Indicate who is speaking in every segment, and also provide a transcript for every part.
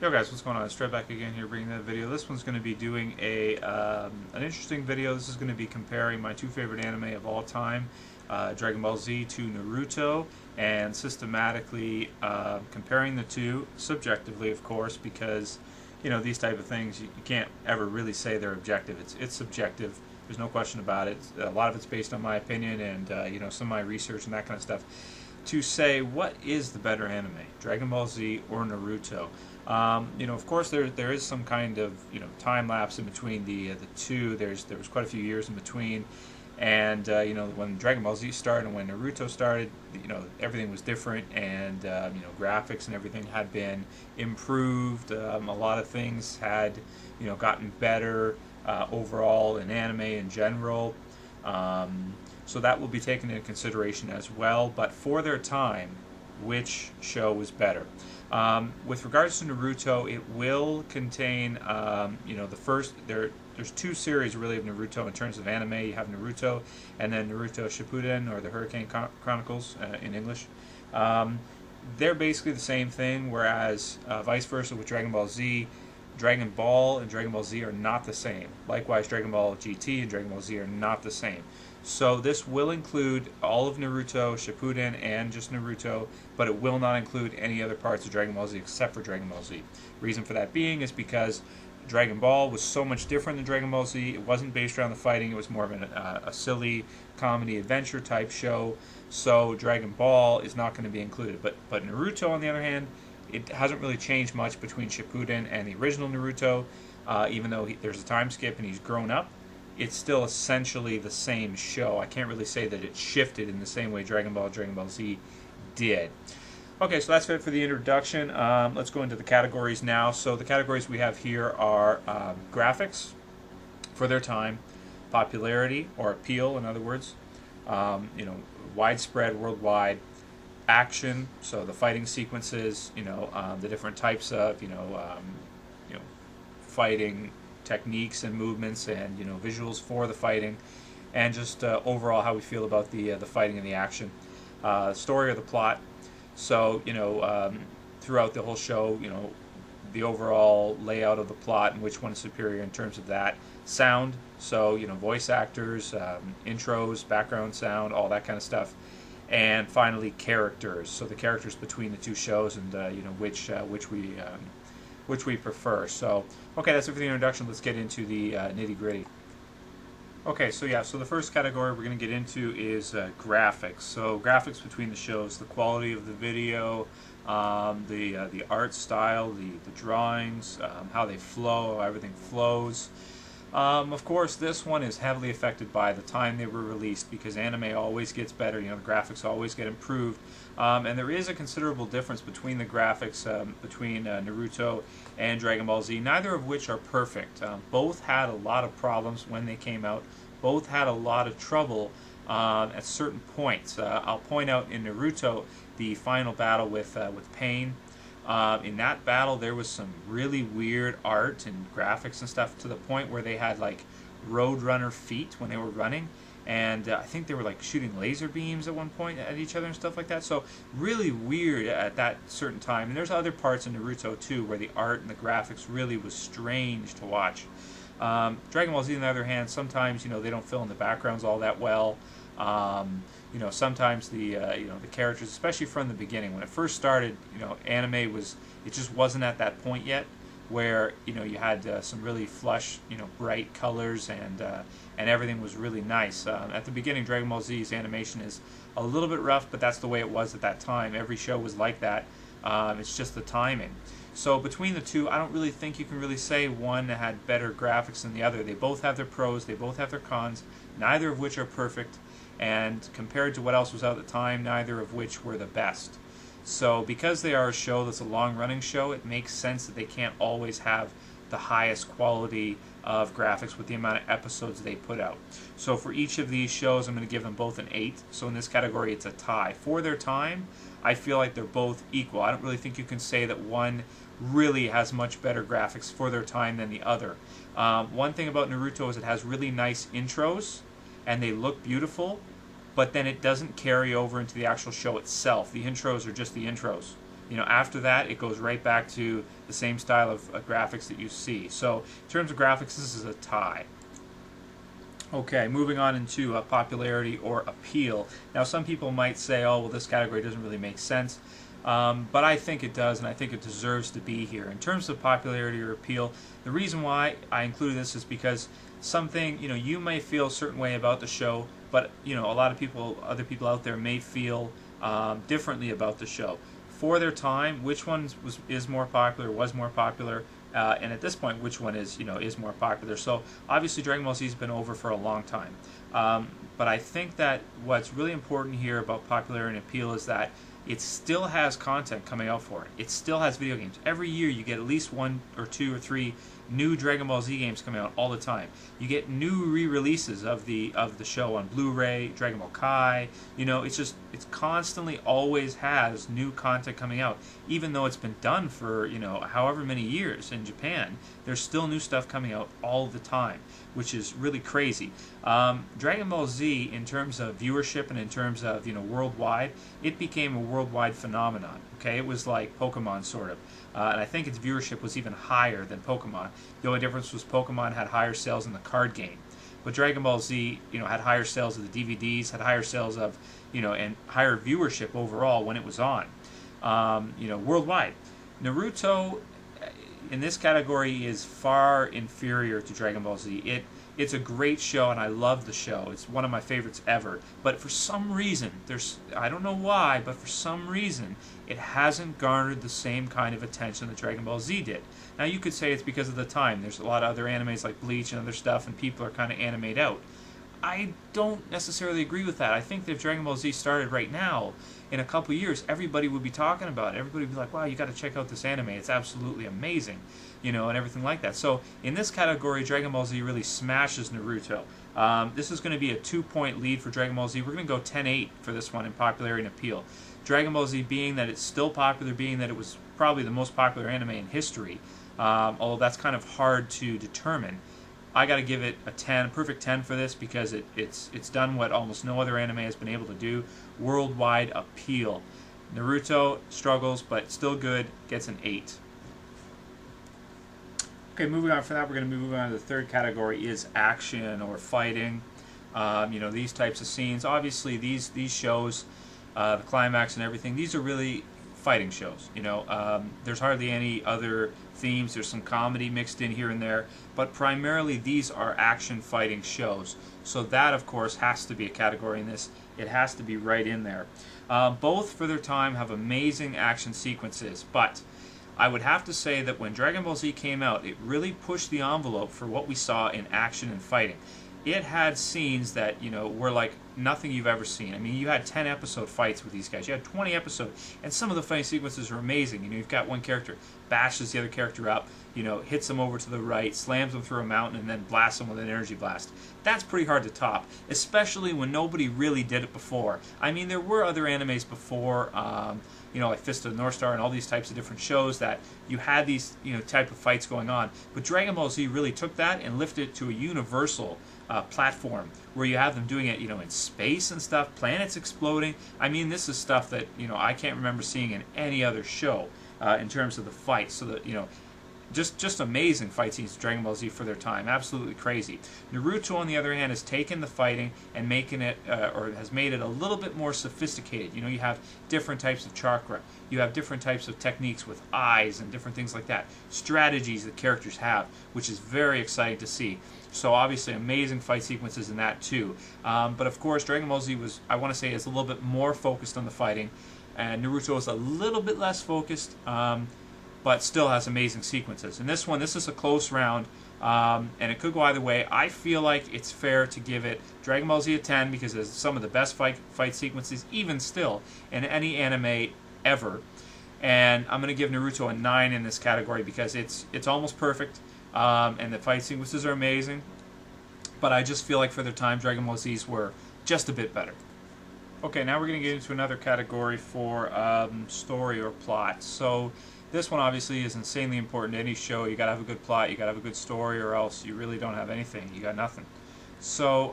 Speaker 1: Yo guys, what's going on? It's Straight back again here bringing that video. This one's going to be doing an interesting video. This is going to be comparing my two favorite anime of all time, Dragon Ball Z to Naruto, and systematically comparing the two, subjectively of course, because these type of things you can't ever really say they're objective. It's subjective. There's no question about it. A lot of it's based on my opinion and some of my research and that kind of stuff. To say what is the better anime, Dragon Ball Z or Naruto? Of course, there is some kind of time lapse in between the two. There was quite a few years in between, and when Dragon Ball Z started and when Naruto started, everything was different, and graphics and everything had been improved. A lot of things had gotten better overall in anime in general. So that will be taken into consideration as well. But for their time, which show was better? With regards to Naruto, it will contain, there's two series really of Naruto in terms of anime. You have Naruto and then Naruto Shippuden, or the Hurricane Chronicles in English. They're basically the same thing, whereas vice versa with Dragon Ball Z, Dragon Ball and Dragon Ball Z are not the same. Likewise, Dragon Ball GT and Dragon Ball Z are not the same. So this will include all of Naruto, Shippuden, and just Naruto, but it will not include any other parts of Dragon Ball Z except for Dragon Ball Z. Reason for that being is because Dragon Ball was so much different than Dragon Ball Z. It wasn't based around the fighting. It was more of a silly comedy adventure type show. So Dragon Ball is not going to be included. But Naruto, on the other hand, it hasn't really changed much between Shippuden and the original Naruto. Even though there's a time skip and he's grown up, it's still essentially the same show. I can't really say that it shifted in the same way Dragon Ball Z did. Okay, so that's it for the introduction. Let's go into the categories now. So the categories we have here are graphics for their time, popularity or appeal, in other words, widespread worldwide, action, so the fighting sequences, the different types of fighting techniques and movements, and visuals for the fighting, and just overall how we feel about the fighting and the action, story or the plot. So throughout the whole show, the overall layout of the plot and which one is superior in terms of that. Sound, so voice actors, intros, background sound, all that kind of stuff. And finally, characters, so the characters between the two shows, and which we prefer. So, okay, that's it for the introduction. Let's get into the nitty-gritty. Okay, so the first category we're going to get into is graphics. So graphics between the shows, the quality of the video, the art style, the drawings, how they flow, how everything flows. Of course, this one is heavily affected by the time they were released, because anime always gets better. The graphics always get improved, and there is a considerable difference between the graphics between Naruto and Dragon Ball Z, neither of which are perfect. Both had a lot of problems when they came out. Both had a lot of trouble at certain points. I'll point out in Naruto, the final battle with Pain. In that battle, there was some really weird art and graphics and stuff, to the point where they had like Roadrunner feet when they were running, and I think they were like shooting laser beams at one point at each other and stuff like that. So really weird at that certain time. And there's other parts in Naruto too where the art and the graphics really was strange to watch. Dragon Ball Z, on the other hand, sometimes they don't fill in the backgrounds all that well. Sometimes the characters, especially from the beginning, when it first started, anime it just wasn't at that point yet where you had some really flush, bright colors, and everything was really nice. At the beginning, Dragon Ball Z's animation is a little bit rough, but that's the way it was at that time. Every show was like that. It's just the timing. So between the two, I don't really think you can really say one had better graphics than the other. They both have their pros, they both have their cons, neither of which are perfect. And compared to what else was out at the time, neither of which were the best. So because they are a show that's a long-running show, it makes sense that they can't always have the highest quality of graphics with the amount of episodes they put out. So for each of these shows, I'm going to give them both an 8. So in this category, it's a tie. For their time, I feel like they're both equal. I don't really think you can say that one really has much better graphics for their time than the other. One thing about Naruto is it has really nice intros, and they look beautiful, but then it doesn't carry over into the actual show itself. The intros are just the intros. after that, it goes right back to the same style of graphics that you see. So in terms of graphics, this is a tie. Okay, moving on into popularity or appeal. Now, some people might say, oh, well, this category doesn't really make sense. But I think it does, and I think it deserves to be here. In terms of popularity or appeal, the reason why I included this is because something, you may feel a certain way about the show, but, a lot of people, other people out there may feel differently about the show. For their time, which one is more popular, was more popular, and at this point, which one is more popular. So obviously Dragon Ball Z has been over for a long time. But I think that what's really important here about popularity and appeal is that it still has content coming out for it. It still has video games. Every year you get at least 1 or 2 or 3 new Dragon Ball Z games coming out all the time. You get new re-releases of the show on Blu-ray, Dragon Ball Kai. It's constantly always has new content coming out. Even though it's been done for, however many years in Japan, there's still new stuff coming out all the time, which is really crazy. Dragon Ball Z, in terms of viewership and in terms of, worldwide, it became a worldwide phenomenon. Okay, it was like Pokemon, sort of. And I think its viewership was even higher than Pokemon. The only difference was Pokemon had higher sales in the card game. But Dragon Ball Z, had higher sales of the DVDs, had higher sales of, and higher viewership overall when it was on, worldwide. Naruto, in this category, is far inferior to Dragon Ball Z. It's a great show, and I love the show. It's one of my favorites ever. But for some reason, I don't know why, but for some reason, it hasn't garnered the same kind of attention that Dragon Ball Z did. Now, you could say it's because of the time. There's a lot of other animes like Bleach and other stuff, and people are kind of animate out. I don't necessarily agree with that. I think that if Dragon Ball Z started right now, in a couple years, everybody would be talking about it. Everybody would be like, wow, you got to check out this anime. It's absolutely amazing, and everything like that. So in this category, Dragon Ball Z really smashes Naruto. This is going to be a 2-point lead for Dragon Ball Z. We're going to go 10-8 for this one in popularity and appeal. Dragon Ball Z, being that it's still popular, being that it was probably the most popular anime in history, although that's kind of hard to determine, I got to give it a 10, perfect 10 for this, because it's done what almost no other anime has been able to do: worldwide appeal. Naruto struggles, but still good, gets an 8. Okay, moving on from that, we're going to move on to the third category, is action or fighting. These types of scenes. Obviously, these shows, the climax and everything, these are really fighting shows. There's hardly any other themes. There's some comedy mixed in here and there, but primarily these are action fighting shows. So that, of course, has to be a category in this. It has to be right in there. Both, for their time, have amazing action sequences, but I would have to say that when Dragon Ball Z came out, it really pushed the envelope for what we saw in action and fighting. It had scenes that, were like nothing you've ever seen. I mean, you had 10-episode fights with these guys. You had 20 episodes, and some of the fighting sequences are amazing. You've got one character bashes the other character up, hits them over to the right, slams them through a mountain, and then blasts them with an energy blast. That's pretty hard to top, especially when nobody really did it before. I mean, there were other animes before, like Fist of the North Star and all these types of different shows that you had these, type of fights going on. But Dragon Ball Z really took that and lifted it to a universal platform where you have them doing it, in space and stuff, planets exploding. I mean, this is stuff that, I can't remember seeing in any other show in terms of the fights. So that, just amazing fight scenes of Dragon Ball Z for their time. Absolutely crazy. Naruto, on the other hand, has taken the fighting and making it, or has made it a little bit more sophisticated. You have different types of chakra. You have different types of techniques with eyes and different things like that. Strategies that characters have, which is very exciting to see. So obviously amazing fight sequences in that too. But of course, Dragon Ball Z was, I want to say, is a little bit more focused on the fighting. And Naruto is a little bit less focused, but still has amazing sequences. In this one, this is a close round, and it could go either way. I feel like it's fair to give it Dragon Ball Z a 10 because it's some of the best fight sequences, even still, in any anime ever. And I'm going to give Naruto a 9 in this category because it's almost perfect, and the fight sequences are amazing. But I just feel like for their time, Dragon Ball Z's were just a bit better. Okay, now we're going to get into another category for story or plot. So this one obviously is insanely important to any show. You got to have a good plot, you got to have a good story, or else you really don't have anything. You got nothing. So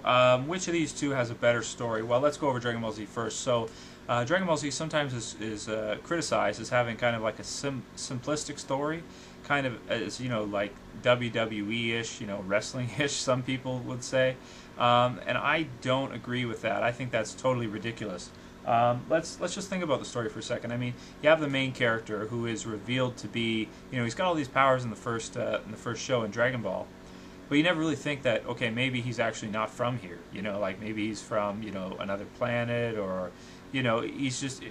Speaker 1: which of these two has a better story? Well, let's go over Dragon Ball Z first. So Dragon Ball Z sometimes is criticized as having kind of like a simplistic story, kind of as, you know, like WWE-ish, you know, wrestling-ish, some people would say. And I don't agree with that. I think that's totally ridiculous. Let's just think about the story for a second. I mean, you have the main character who is revealed to be, you know, he's got all these powers in the first show in Dragon Ball, but you never really think that, okay, maybe he's actually not from here. You know, like maybe he's from, you know, another planet, or, you know, he's just,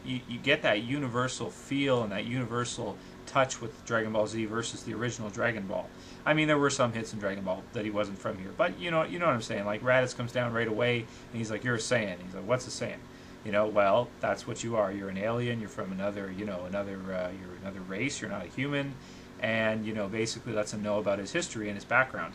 Speaker 1: you get that universal feel and that universal touch with Dragon Ball Z versus the original Dragon Ball. I mean, there were some hits in Dragon Ball that he wasn't from here, but you know what I'm saying. Like Raditz comes down right away, and he's like, "You're a Saiyan." He's like, "What's a Saiyan?" You know, well, that's what you are. You're an alien. You're from another, you know, you're another race. You're not a human, and you know, basically lets him know about his history and his background.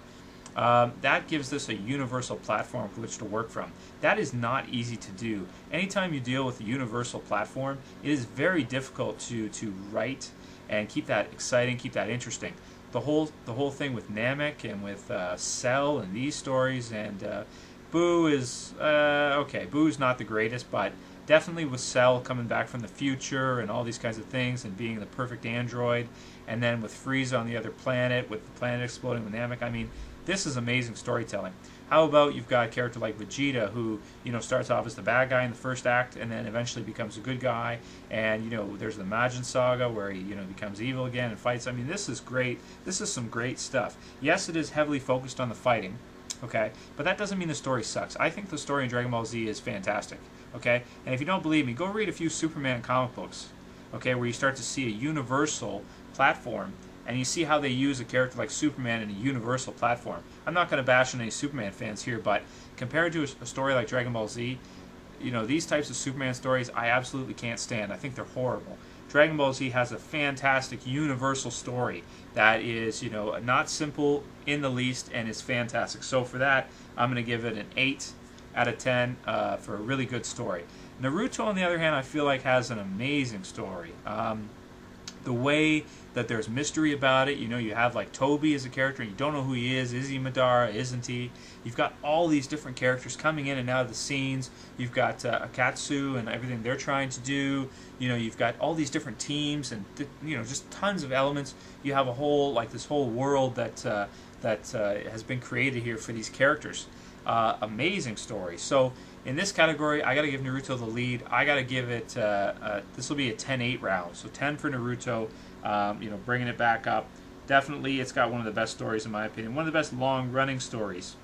Speaker 1: That gives this a universal platform for which to work from. That is not easy to do. Anytime you deal with a universal platform, it is very difficult to write and keep that exciting, keep that interesting. The whole thing with Namek and with Cell and these stories, and Boo is okay. Boo's not the greatest, but definitely with Cell coming back from the future and all these kinds of things and being the perfect android, and then with Frieza on the other planet, with the planet exploding with Namek. I mean, this is amazing storytelling. How about you've got a character like Vegeta who, you know, starts off as the bad guy in the first act and then eventually becomes a good guy, and you know, there's the Majin Saga where he, you know, becomes evil again and fights. I mean, this is great. This is some great stuff. Yes, it is heavily focused on the fighting, okay, but that doesn't mean the story sucks. I think the story in Dragon Ball Z is fantastic, okay, and if you don't believe me, go read a few Superman comic books, okay, where you start to see a universal platform, and you see how they use a character like Superman in a universal platform. I'm not going to bash on any Superman fans here, but compared to a story like Dragon Ball Z, you know, these types of Superman stories I absolutely can't stand. I think they're horrible. Dragon Ball Z has a fantastic universal story that is, you know, not simple in the least and is fantastic. So for that, I'm going to give it an 8 out of 10 for a really good story. Naruto, on the other hand, I feel like has an amazing story. The way that there's mystery about it, you know, you have like Toby as a character and you don't know who he is he Madara, isn't he? You've got all these different characters coming in and out of the scenes. You've got Akatsu and everything they're trying to do. You know, you've got all these different teams and, you know, just tons of elements. You have a whole, like this whole world that has been created here for these characters. Amazing story. So in this category, I got to give Naruto the lead. I got to give it, this will be a 10-8 round. So 10 for Naruto, you know, bringing it back up. Definitely, it's got one of the best stories in my opinion. One of the best long-running stories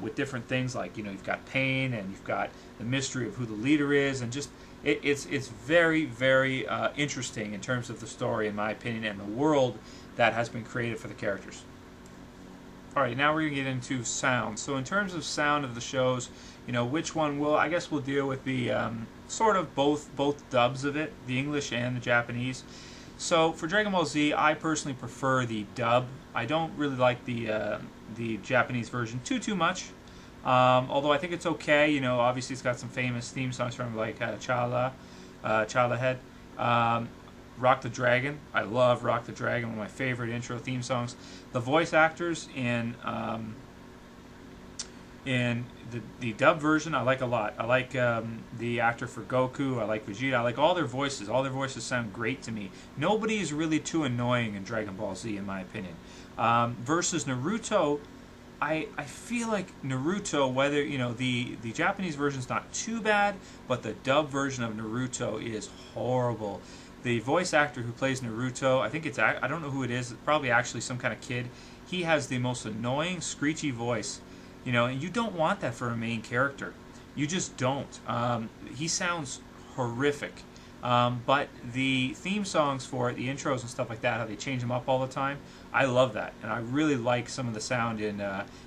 Speaker 1: with different things like, you know, you've got pain and you've got the mystery of who the leader is, and just, it's very, very interesting in terms of the story, in my opinion, and the world that has been created for the characters. Alright, now we're going to get into sound. So in terms of sound of the shows, you know, which one will, I guess we'll deal with the sort of both dubs of it, the English and the Japanese. So for Dragon Ball Z, I personally prefer the dub. I don't really like the Japanese version too much. Although I think it's okay, you know, obviously it's got some famous theme songs from like Chala Head. Rock the Dragon. I love Rock the Dragon, one of my favorite intro theme songs. The voice actors in the dub version I like a lot. I like the actor for Goku. I like Vegeta. I like all their voices. All their voices sound great to me. Nobody is really too annoying in Dragon Ball Z, in my opinion. Versus Naruto, I feel like Naruto, whether, you know, the Japanese version is not too bad, but the dub version of Naruto is horrible. The voice actor who plays Naruto, I think I don't know who it is, it's probably actually some kind of kid. He has the most annoying, screechy voice, you know, and you don't want that for a main character. You just don't. He sounds horrific. But the theme songs for it, the intros and stuff like that, how they change them up all the time, I love that. And I really like some of the sound in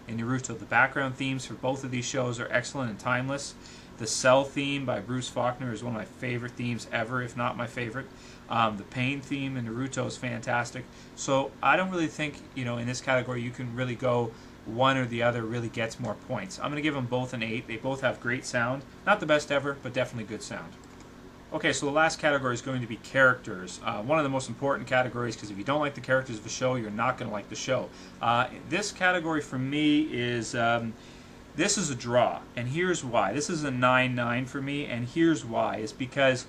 Speaker 1: Naruto. The background themes for both of these shows are excellent and timeless. The Cell theme by Bruce Faulkner is one of my favorite themes ever, if not my favorite. The Pain theme in Naruto is fantastic. So I don't really think, you know, in this category you can really go one or the other really gets more points. I'm going to give them both an 8. They both have great sound. Not the best ever, but definitely good sound. Okay, so the last category is going to be characters. One of the most important categories, because if you don't like the characters of the show, you're not going to like the show. This category for me is This is a draw, and here's why. This is a 9-9 for me, and here's why. It's because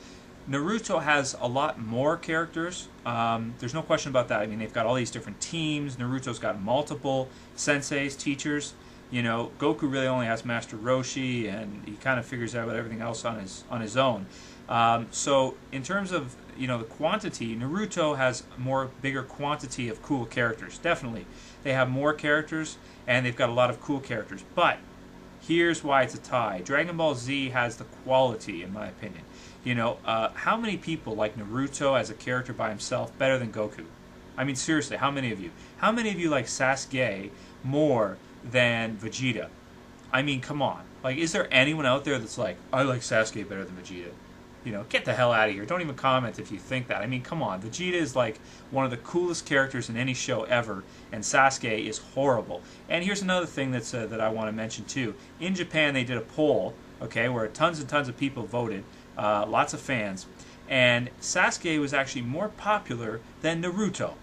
Speaker 1: Naruto has a lot more characters. There's no question about that. I mean, they've got all these different teams. Naruto's got multiple senseis, teachers. You know, Goku really only has Master Roshi, and he kind of figures out everything else on his own. So in terms of, you know, the quantity, Naruto has bigger quantity of cool characters. Definitely, they have more characters, and they've got a lot of cool characters. But here's why it's a tie. Dragon Ball Z has the quality, in my opinion. You know, how many people like Naruto as a character by himself better than Goku? I mean, seriously, how many of you? How many of you like Sasuke more than Vegeta? I mean, come on. Like, is there anyone out there that's like, I like Sasuke better than Vegeta? You know, get the hell out of here. Don't even comment if you think that. I mean, come on. Vegeta is like one of the coolest characters in any show ever, and Sasuke is horrible. And here's another thing that's that I want to mention too. In Japan, they did a poll, okay, where tons and tons of people voted, lots of fans, and Sasuke was actually more popular than Naruto,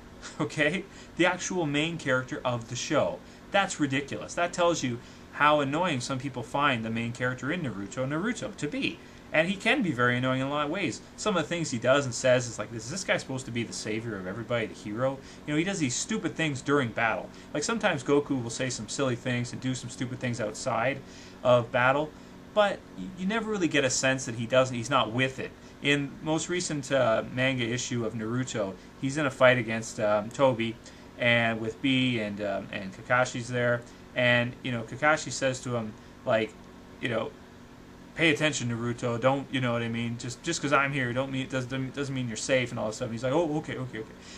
Speaker 1: okay, the actual main character of the show. That's ridiculous. That tells you how annoying some people find the main character in Naruto to be. And he can be very annoying in a lot of ways. Some of the things he does and says is like, is this guy supposed to be the savior of everybody, the hero? You know, he does these stupid things during battle. Like sometimes Goku will say some silly things and do some stupid things outside of battle, but you never really get a sense that he's not with it. In most recent manga issue of Naruto, he's in a fight against Tobi, and with B and Kakashi's there, and you know, Kakashi says to him, like, you know, pay attention, Naruto. Don't, you know what I mean? Just because I'm here, doesn't mean you're safe and all this stuff. And he's like, oh, okay.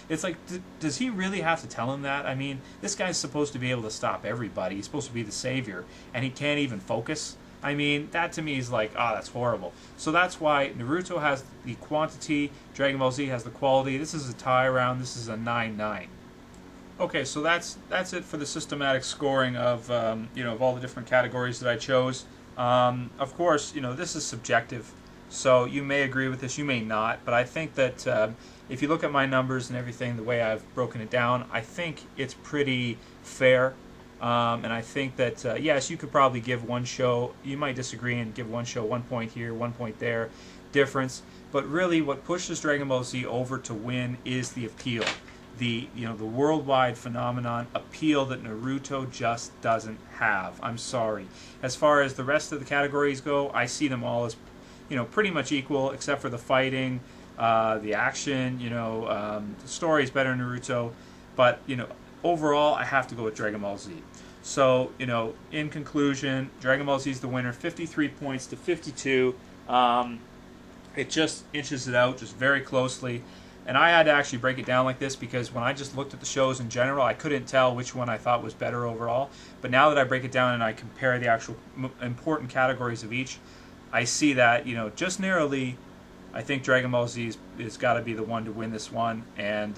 Speaker 1: It's like, does he really have to tell him that? I mean, this guy's supposed to be able to stop everybody. He's supposed to be the savior, and he can't even focus. I mean, that to me is like, that's horrible. So that's why Naruto has the quantity, Dragon Ball Z has the quality. This is a tie round. This is a 9-9. Okay, so that's it for the systematic scoring of you know, of all the different categories that I chose. Of course, you know, this is subjective, so you may agree with this, you may not, but I think that if you look at my numbers and everything, the way I've broken it down, I think it's pretty fair, and I think that, yes, you could probably give one show, you might disagree and give one show 1 point here, 1 point there, difference, but really what pushes Dragon Ball Z over to win is the appeal. The worldwide phenomenon appeal that Naruto just doesn't have. I'm sorry. As far as the rest of the categories go, I see them all as, you know, pretty much equal, except for the fighting, the action. You know, the story is better in Naruto, but you know, overall, I have to go with Dragon Ball Z. So, you know, in conclusion, Dragon Ball Z is the winner, 53 points to 52. It just inches it out just very closely. And I had to actually break it down like this because when I just looked at the shows in general, I couldn't tell which one I thought was better overall. But now that I break it down and I compare the actual important categories of each, I see that, you know, just narrowly, I think Dragon Ball Z is got to be the one to win this one. And,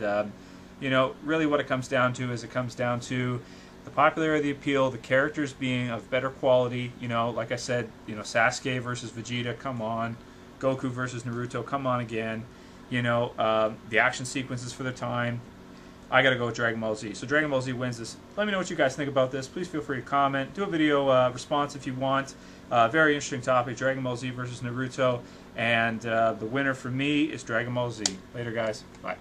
Speaker 1: you know, really what it comes down to is it comes down to the popularity, the appeal, the characters being of better quality. You know, like I said, you know, Sasuke versus Vegeta, come on. Goku versus Naruto, come on again. You know, the action sequences for the time. I gotta go with Dragon Ball Z. So Dragon Ball Z wins this. Let me know what you guys think about this. Please feel free to comment. Do a video response if you want. Very interesting topic, Dragon Ball Z versus Naruto. And the winner for me is Dragon Ball Z. Later, guys. Bye.